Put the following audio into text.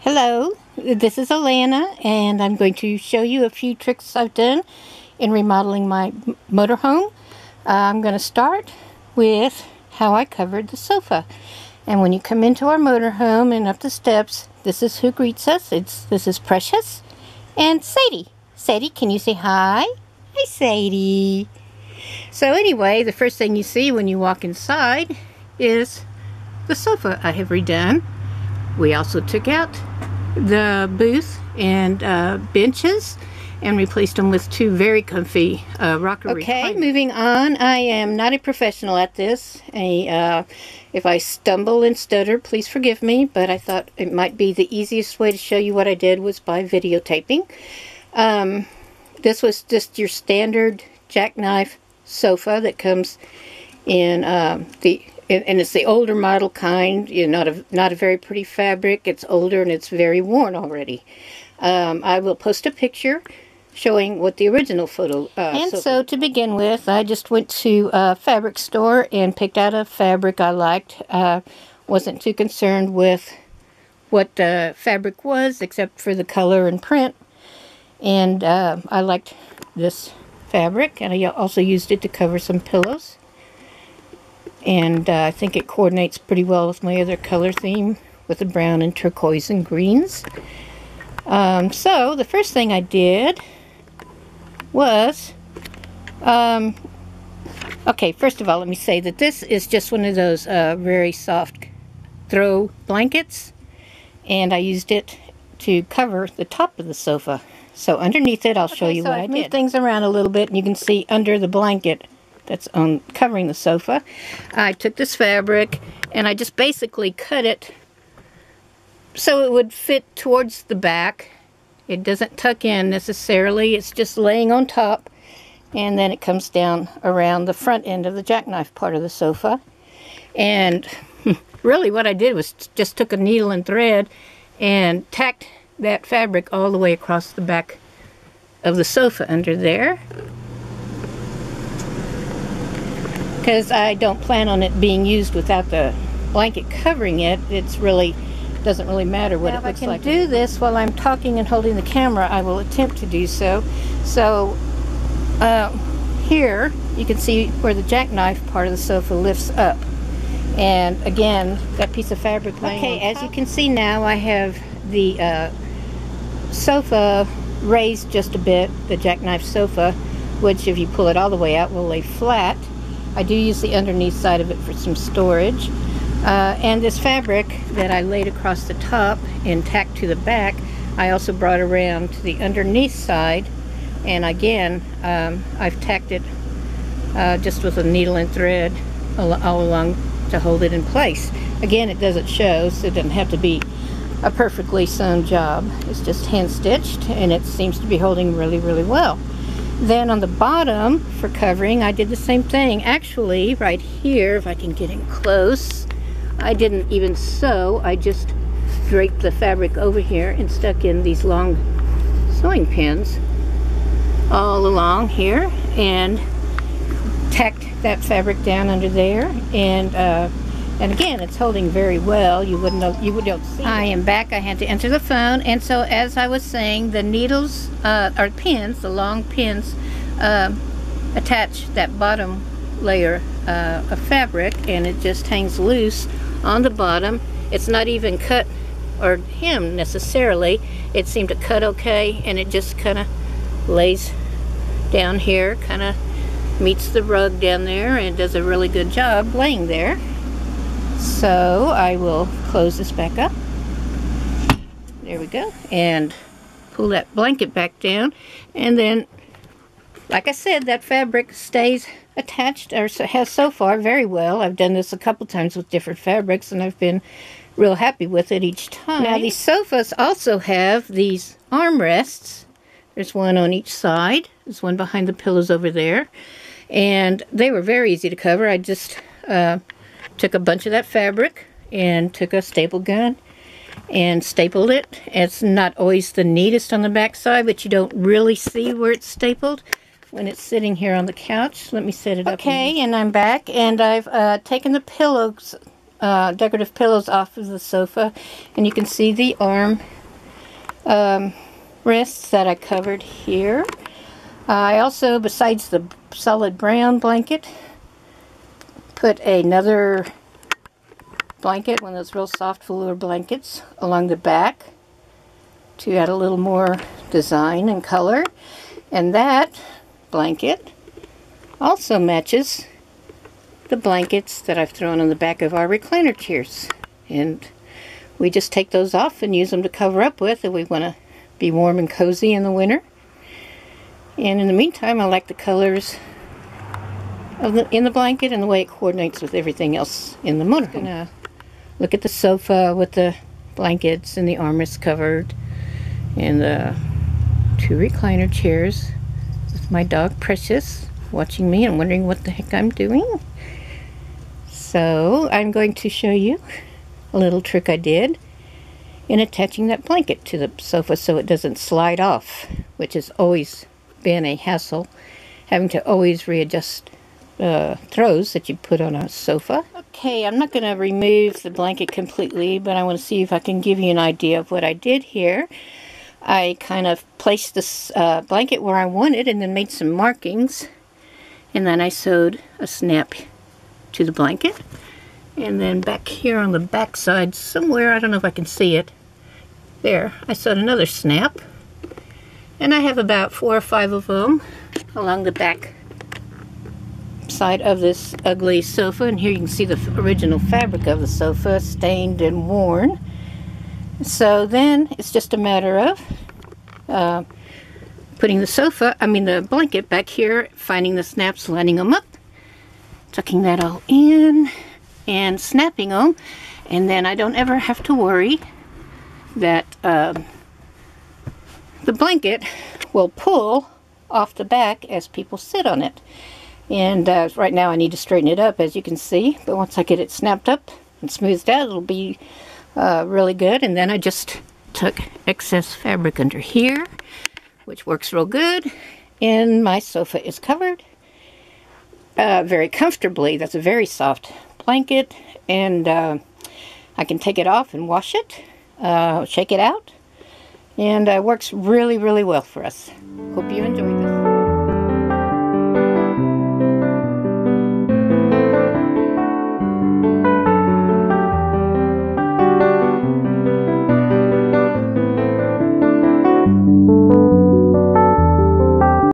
Hello, this is Alana, and I'm going to show you a few tricks I've done in remodeling my motorhome. I'm going to start with how I covered the sofa. And when you come into our motorhome and up the steps, this is who greets us. This is Precious and Sadie. Sadie, can you say hi? Hi, Sadie. So anyway, the first thing you see when you walk inside is the sofa I have redone. We also took out the booth and benches and replaced them with two very comfy rocker recliners. Okay, moving on. I am not a professional at this. If I stumble and stutter, please forgive me, but I thought it might be the easiest way to show you what I did was by videotaping. This was just your standard jackknife sofa that comes in and it's the older model kind. Not a very pretty fabric. It's older and it's very worn already. I will post a picture showing what the original photo. So to begin with, I just went to a fabric store and picked out a fabric I liked. Wasn't too concerned with what the fabric was, except for the color and print. And I liked this fabric, and I also used it to cover some pillows. And I think it coordinates pretty well with my other color theme with the brown and turquoise and greens. So the first thing I did was, okay, first of all, let me say that this is just one of those very soft throw blankets, and I used it to cover the top of the sofa. So underneath it, I'll show you what I did. Moved things around a little bit, and you can see under the blanket that's covering the sofa, I took this fabric and I just basically cut it so it would fit towards the back. It doesn't tuck in necessarily, it's just laying on top, and then it comes down around the front end of the jackknife part of the sofa. And really what I did was just took a needle and thread and tacked that fabric all the way across the back of the sofa under there, because I don't plan on it being used without the blanket covering it. Doesn't really matter what it looks like. If I can do this while I'm talking and holding the camera, I will attempt to do so. So here you can see where the jackknife part of the sofa lifts up, and again that piece of fabric laying on top. As you can see now, I have the sofa raised just a bit, the jackknife sofa, which if you pull it all the way out will lay flat. I do use the underneath side of it for some storage. And this fabric that I laid across the top and tacked to the back, I also brought around to the underneath side, and again I've tacked it just with a needle and thread all along to hold it in place. Again, it doesn't show, so it doesn't have to be a perfectly sewn job. It's just hand stitched, and it seems to be holding really, really well. Then on the bottom for covering, I did the same thing. Actually, right here, if I can get in close, I didn't even sew. I just draped the fabric over here and stuck in these long sewing pins all along here and tacked that fabric down under there. And again, it's holding very well. You don't see it. I am back. I had to enter the phone, and so as I was saying, the needles or pins, the long pins, attach that bottom layer of fabric, and it just hangs loose on the bottom. It's not even cut or hemmed necessarily. It seemed to cut okay, and it just kind of lays down here, kind of meets the rug down there, and does a really good job laying there. So I will close this back up. There we go. And pull that blanket back down. And then, like I said, that fabric stays attached, or has so far very well. I've done this a couple times with different fabrics, and I've been real happy with it each time. Now, these sofas also have these armrests. There's one on each side. There's one behind the pillows over there. And they were very easy to cover. I just took a bunch of that fabric and took a staple gun and stapled it. It's not always the neatest on the back side, but you don't really see where it's stapled when it's sitting here on the couch. Let me set it up. Okay, and I'm back, and I've taken the pillows decorative pillows off of the sofa, and you can see the arm rests that I covered here. I also, besides the solid brown blanket, put another blanket, one of those real soft velour blankets, along the back to add a little more design and color. And that blanket also matches the blankets that I've thrown on the back of our recliner chairs. And we just take those off and use them to cover up with if we want to be warm and cozy in the winter. And in the meantime, I like the colors in the blanket and the way it coordinates with everything else in the motorhome. I'm gonna look at the sofa with the blankets and the armrests covered, and the 2 recliner chairs with my dog Precious watching me and wondering what the heck I'm doing. So I'm going to show you a little trick I did in attaching that blanket to the sofa so it doesn't slide off, which has always been a hassle, having to always readjust throws that you put on a sofa. Okay, I'm not going to remove the blanket completely, but I want to see if I can give you an idea of what I did here. I kind of placed this blanket where I wanted and then made some markings, and then I sewed a snap to the blanket. And then back here on the back side somewhere, I don't know if I can see it, there, I sewed another snap. And I have about 4 or 5 of them along the back side of this ugly sofa. And here you can see the original fabric of the sofa, stained and worn. So then it's just a matter of putting the blanket back here, finding the snaps, lining them up, tucking that all in, and snapping them. And then I don't ever have to worry that the blanket will pull off the back as people sit on it. And right now I need to straighten it up, as you can see, but once I get it snapped up and smoothed out, it'll be really good. And then I just took excess fabric under here, which works real good, and my sofa is covered very comfortably. That's a very soft blanket, and I can take it off and wash it, shake it out, and works really, really well for us. Hope you enjoyed that.